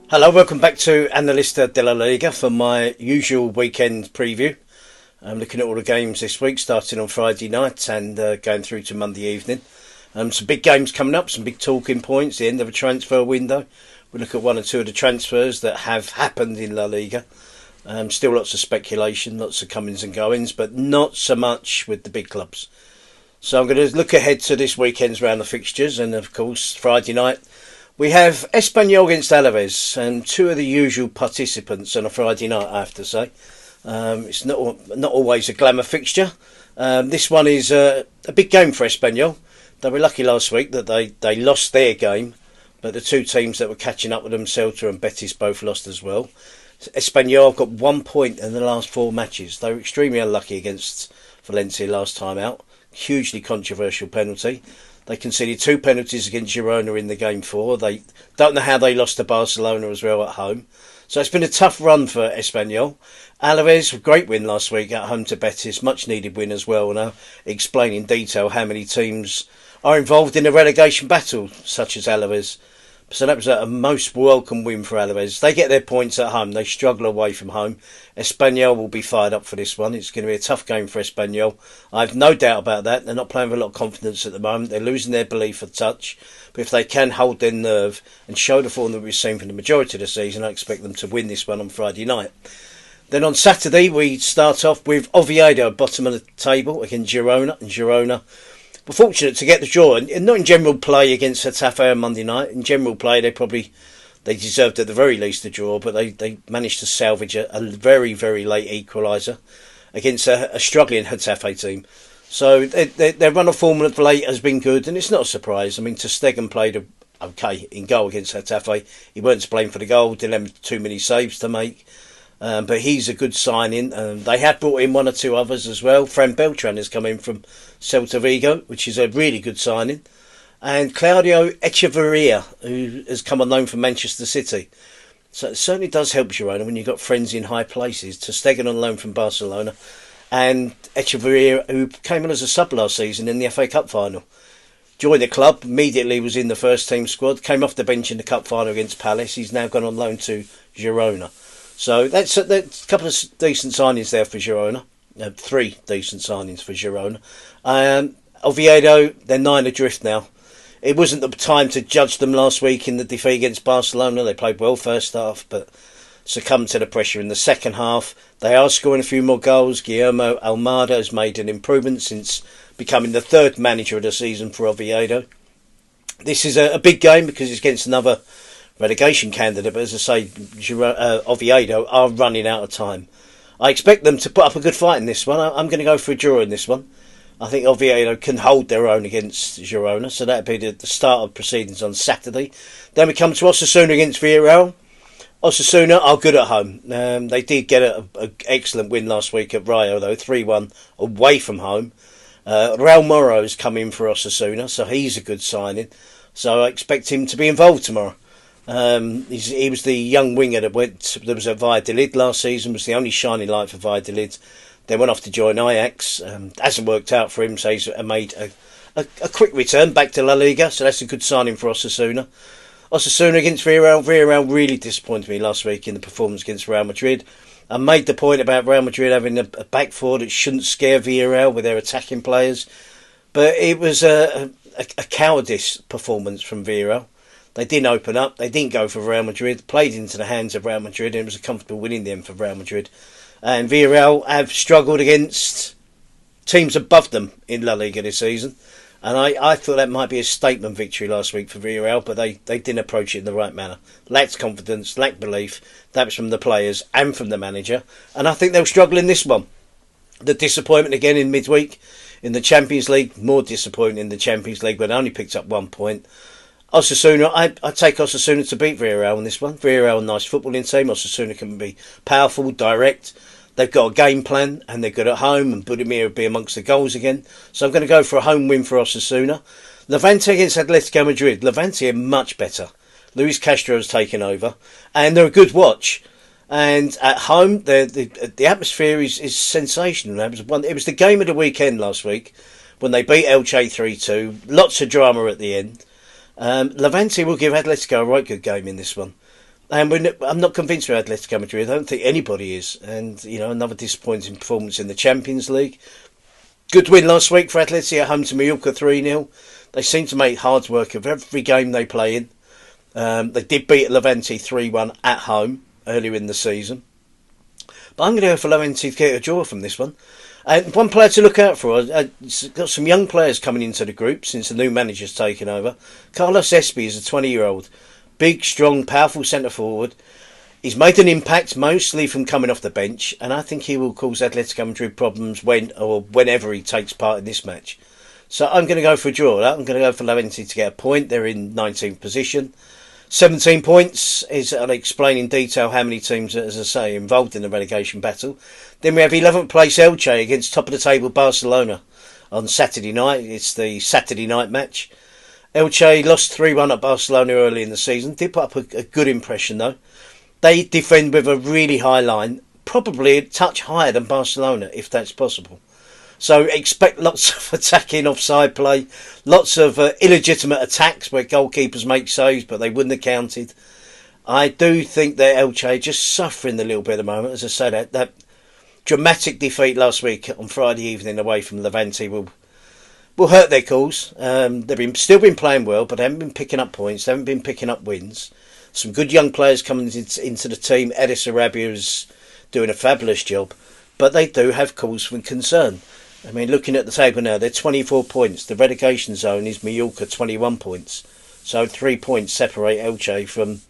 Hello, welcome back to Analista de la Liga for my usual weekend preview. I'm looking at all the games this week, starting on Friday night and going through to Monday evening. Some big games coming up, some big talking points, the end of a transfer window. We'll look at one or two of the transfers that have happened in La Liga. Still lots of speculation, lots of comings and goings, but not so much with the big clubs. So I'm going to look ahead to this weekend's round of fixtures, and of course Friday night we have Espanyol against Alaves, and two of the usual participants on a Friday night, I have to say. It's not always a glamour fixture. This one is a big game for Espanyol. They were lucky last week that they lost their game, but the two teams that were catching up with them, Celta and Betis, both lost as well. Espanyol have got 1 point in the last four matches. They were extremely unlucky against Valencia last time out. Hugely controversial penalty. They conceded two penalties against Girona in the game four. They don't know how they lost to Barcelona as well at home. So it's been a tough run for Espanyol. Alaves, a great win last week at home to Betis. Much needed win as well. And I'll explain in detail how many teams are involved in a relegation battle, such as Alaves. So that was a most welcome win for Alaves. They get their points at home. They struggle away from home. Espanyol will be fired up for this one. It's going to be a tough game for Espanyol. I have no doubt about that. They're not playing with a lot of confidence at the moment. They're losing their belief a touch. But if they can hold their nerve and show the form that we've seen for the majority of the season, I expect them to win this one on Friday night. Then on Saturday, we start off with Oviedo, bottom of the table, against Girona. And Girona were fortunate to get the draw, and not in general play against Getafe on Monday night. In general play, they deserved at the very least a draw, but they managed to salvage a very, very late equaliser against a struggling Getafe team. So their run of form of late has been good, and it's not a surprise. I mean, ter Stegen played okay in goal against Getafe. He weren't to blame for the goal, didn't have too many saves to make. But he's a good signing. They have brought in one or two others as well. Fran Beltran has come in from Celta Vigo, which is a really good signing. And Claudio Echeverria, who has come on loan from Manchester City. So it certainly does help Girona when you've got friends in high places. Ter Stegen on loan from Barcelona. And Echeverria, who came on as a sub last season in the FA Cup final. Joined the club, immediately was in the first team squad. Came off the bench in the cup final against Palace. He's now gone on loan to Girona. So that's a couple of decent signings there for Girona. Three decent signings for Girona. Oviedo, they're 9 adrift now. It wasn't the time to judge them last week in the defeat against Barcelona. They played well first half, but succumbed to the pressure in the second half. They are scoring a few more goals. Guillermo Almada has made an improvement since becoming the third manager of the season for Oviedo. This is a big game because it's against another relegation candidate, but as I say, Oviedo are running out of time. I expect them to put up a good fight in this one. I'm going to go for a draw in this one. I think Oviedo can hold their own against Girona, so that'll be the start of proceedings on Saturday. Then we come to Osasuna against Villarreal. Osasuna are good at home. They did get an excellent win last week at Rayo, though, 3-1 away from home. Raul Moro's come in for Osasuna, so he's a good signing. So I expect him to be involved tomorrow. He was the young winger that was at Valladolid last season, was the only shining light for Valladolid. Then went off to join Ajax. Hasn't worked out for him, so he's made a quick return back to La Liga, so that's a good signing for Osasuna. Osasuna against Villarreal. Villarreal really disappointed me last week in the performance against Real Madrid. I made the point about Real Madrid having a back four that shouldn't scare Villarreal with their attacking players, but it was a cowardice performance from Villarreal. They didn't open up. They didn't go for Real Madrid. Played into the hands of Real Madrid, and it was a comfortable win in the end for Real Madrid. And Villarreal have struggled against teams above them in La Liga this season. And I thought that might be a statement victory last week for Villarreal, but they didn't approach it in the right manner. Lacked confidence, lacked belief. That was from the players and from the manager. And I think they'll struggle in this one. The disappointment again in midweek in the Champions League. More disappointing in the Champions League, but only picked up 1 point. Osasuna, I take Osasuna to beat Villarreal in this one. Villarreal, a nice footballing team. Osasuna can be powerful, direct. They've got a game plan, and they're good at home, and Budimir will be amongst the goals again. So I'm going to go for a home win for Osasuna. Levante against Atletico Madrid. Levante are much better. Luis Castro has taken over, and they're a good watch. And at home, the atmosphere is sensational. It was the game of the weekend last week when they beat Elche 3-2. Lots of drama at the end. Levante will give Atletico a right good game in this one. And I'm not convinced with Atletico Madrid. I don't think anybody is. And, another disappointing performance in the Champions League. Good win last week for Atleti at home to Mallorca 3-0. They seem to make hard work of every game they play in. They did beat Levante 3-1 at home earlier in the season. But I'm going to go for Levante to get a draw from this one. And one player to look out for, got some young players coming into the group since the new manager's taken over. Carlos Espy is a 20-year-old. Big, strong, powerful centre-forward. He's made an impact mostly from coming off the bench, and I think he will cause Atletico Madrid problems whenever he takes part in this match. So I'm going to go for a draw. I'm going to go for Levante to get a point. They're in 19th position. 17 points is, I'll explain in detail how many teams, as I say, involved in the relegation battle. Then we have 11th place Elche against top of the table Barcelona on Saturday night. It's the Saturday night match. Elche lost 3-1 at Barcelona early in the season. Did put up a good impression though. They defend with a really high line, probably a touch higher than Barcelona if that's possible. So expect lots of attacking offside play, lots of illegitimate attacks where goalkeepers make saves but they wouldn't have counted. I do think that Elche are just suffering a little bit at the moment. As I say, that dramatic defeat last week on Friday evening away from Levante will hurt their cause. They've still been playing well, but they haven't been picking up points. They haven't been picking up wins. Some good young players coming into the team. Edis Arabia is doing a fabulous job, but they do have cause for concern. I mean, looking at the table now, they're 24 points. The relegation zone is Mallorca, 21 points. So 3 points separate Elche from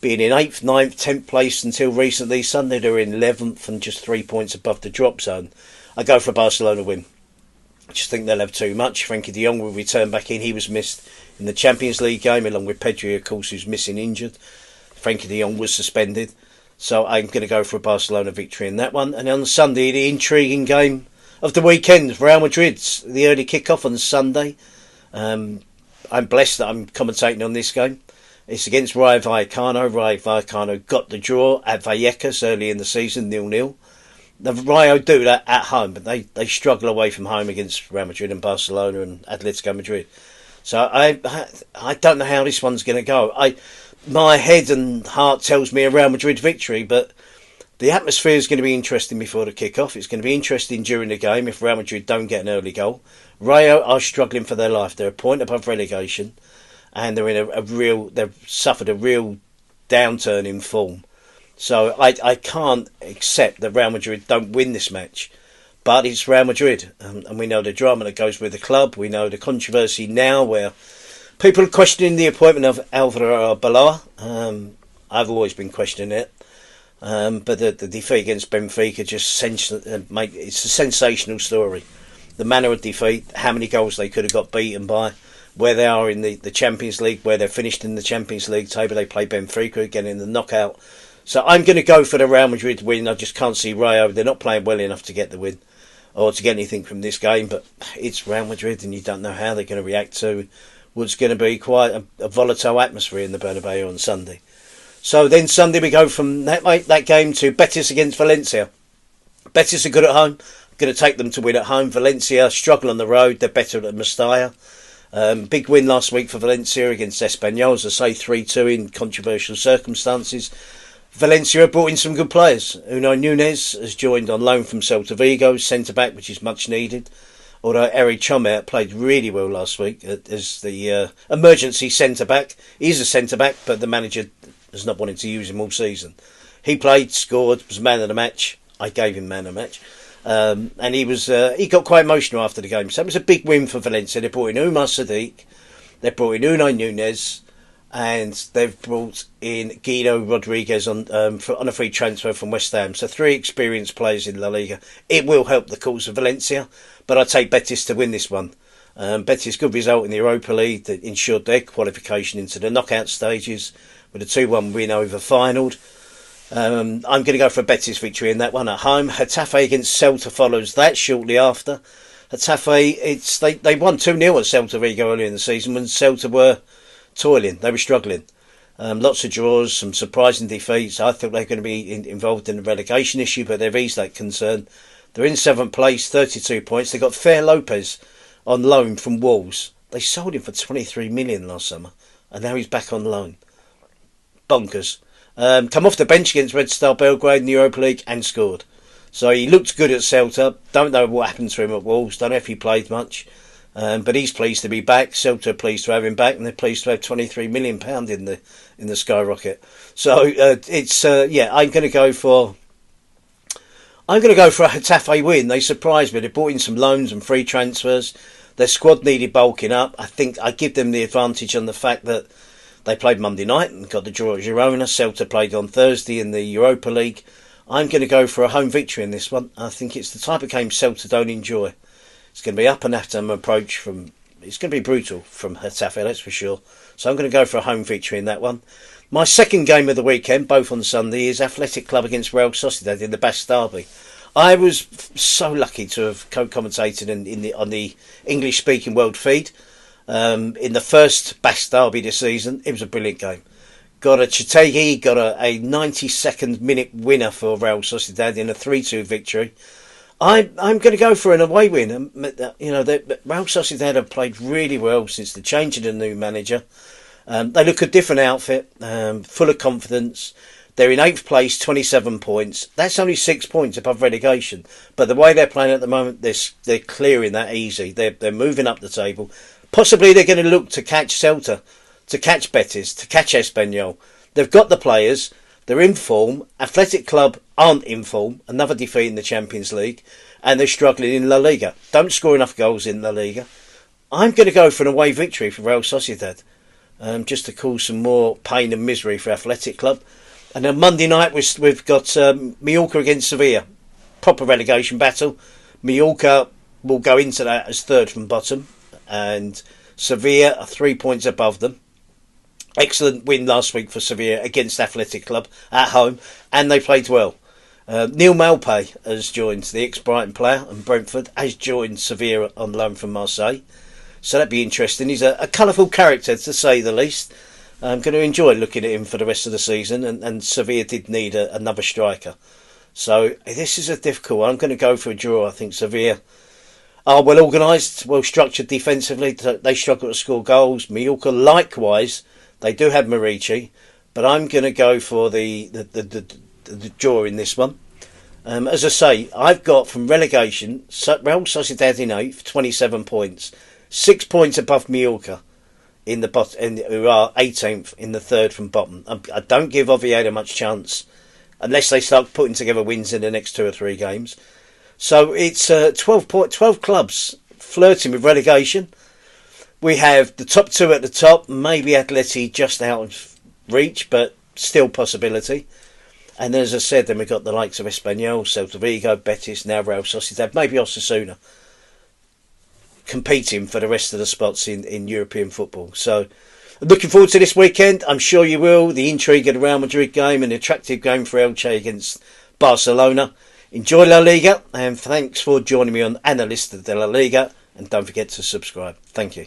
being in 8th, 9th, 10th place until recently. Sunday they were in 11th and just 3 points above the drop zone. I go for a Barcelona win. I just think they'll have too much. Frankie de Jong will return back in. He was missed in the Champions League game, along with Pedri, of course, who's missing injured. Frankie de Jong was suspended. So I'm going to go for a Barcelona victory in that one. And on Sunday, the intriguing game of the weekend, Real Madrid's the early kick-off on Sunday. I'm blessed that I'm commentating on this game. It's against Rayo Vallecano. Rayo Vallecano got the draw at Vallecas early in the season, 0-0. The Rayo do that at home, but they struggle away from home against Real Madrid and Barcelona and Atletico Madrid. So I don't know how this one's going to go. My head and heart tells me a Real Madrid victory, but the atmosphere is going to be interesting before the kick-off. It's going to be interesting during the game if Real Madrid don't get an early goal. Rayo are struggling for their life. They're a point above relegation, and they're in they've suffered a real downturn in form. So I can't accept that Real Madrid don't win this match. But it's Real Madrid, and we know the drama that goes with the club. We know the controversy now where people are questioning the appointment of Alvaro Arbeloa. I've always been questioning it. But the defeat against Benfica it's a sensational story. The manner of defeat, how many goals they could have got beaten by, where they are in the Champions League, where they're finished in the Champions League table. They play Benfica again in the knockout. So I'm going to go for the Real Madrid win. I just can't see Rayo. They're not playing well enough to get the win or to get anything from this game. But it's Real Madrid, and you don't know how they're going to react to what's going to be quite a volatile atmosphere in the Bernabeu on Sunday. So then Sunday we go from that game to Betis against Valencia. Betis are good at home. I'm going to take them to win at home. Valencia struggle on the road. They're better at Mestalla. Big win last week for Valencia against Espanyol, as I say, 3-2 in controversial circumstances. Valencia have brought in some good players. Unai Núñez has joined on loan from Celta Vigo, centre-back, which is much needed. Although Eric Chomet played really well last week as the emergency centre-back. He's a centre-back, but the manager has not wanted to use him all season. He played, scored, was man of the match. I gave him man of the match. And he got quite emotional after the game. So it was a big win for Valencia. They brought in Umar Sadiq. They brought in Unai Núñez. And they've brought in Guido Rodriguez on a free transfer from West Ham. So 3 experienced players in La Liga. It will help the cause of Valencia, but I take Betis to win this one. Betis' good result in the Europa League that ensured their qualification into the knockout stages with a 2-1 win over Feyenoord. I'm going to go for a Betis victory in that one at home. Getafe against Celta follows that shortly after. Getafe, they won 2-0 at Celta Vigo earlier in the season when Celta were toiling. They were struggling. Lots of draws, some surprising defeats. I thought they were going to be involved in the relegation issue, but they've eased that concern. They're in 7th place, 32 points. They got Fer Lopez on loan from Wolves. They sold him for 23 million last summer, and now he's back on loan. Bonkers. Come off the bench against Red Star Belgrade in the Europa League and scored. So he looked good at Celta. Don't know what happened to him at Wolves. Don't know if he played much. But he's pleased to be back. Celta are pleased to have him back, and they're pleased to have £23 million in the skyrocket. So I'm going to go for a Getafe win. They surprised me. They brought in some loans and free transfers. Their squad needed bulking up. I think I give them the advantage on the fact that they played Monday night and got the draw at Girona. Celta played on Thursday in the Europa League. I'm going to go for a home victory in this one. I think it's the type of game Celta don't enjoy. It's going to be up and at 'em approach it's going to be brutal from Getafe, that's for sure. So I'm going to go for a home victory in that one. My second game of the weekend, both on Sunday, is Athletic Club against Real Sociedad in the Basque Derby. I was so lucky to have co-commentated on the English-speaking world feed in the first Basque Derby this season. It was a brilliant game. Got a Chitegi, got a 92nd minute winner for Real Sociedad in a 3-2 victory. I'm going to go for an away win. Real Sociedad have played really well since the change of the new manager. They look a different outfit, full of confidence. They're in 8th place, 27 points. That's only 6 points above relegation. But the way they're playing at the moment, they're clearing that easy. They're moving up the table. Possibly they're going to look to catch Celta, to catch Betis, to catch Espanyol. They've got the players. They're in form. Athletic Club aren't in form. Another defeat in the Champions League. And they're struggling in La Liga. Don't score enough goals in La Liga. I'm going to go for an away victory for Real Sociedad. Just to cause some more pain and misery for Athletic Club. And on Monday night we've got Mallorca against Sevilla. Proper relegation battle. Mallorca will go into that as third from bottom. And Sevilla are 3 points above them. Excellent win last week for Sevilla against Athletic Club at home. And they played well. Neil Malpay has joined, the ex-Brighton player, and Brentford has joined Sevilla on loan from Marseille. So that'd be interesting. He's a colourful character, to say the least. I'm going to enjoy looking at him for the rest of the season, and Sevilla did need another striker. So this is a difficult one. I'm going to go for a draw. I think Sevilla are well organised, well structured defensively. They struggle to score goals. Mallorca, likewise, they do have Marici, but I'm going to go for the draw in this one. As I say, I've got from relegation Real Sociedad in 8th, 27 points, 6 points above Mallorca. In the bottom, who are 18th in the third from bottom. I don't give Oviedo much chance unless they start putting together wins in the next 2 or 3 games. So it's 12 clubs flirting with relegation. We have the top 2 at the top, maybe Atleti just out of reach, but still possibility. And as I said, then we've got the likes of Espanyol, Celta Vigo, Betis, now Real Sociedad, maybe Osasuna, competing for the rest of the spots in European football. So looking forward to this weekend. I'm sure you will. The intrigue of the Real Madrid game, an attractive game for Elche against Barcelona. Enjoy La Liga, and thanks for joining me on Analista de la Liga, and don't forget to subscribe. Thank you.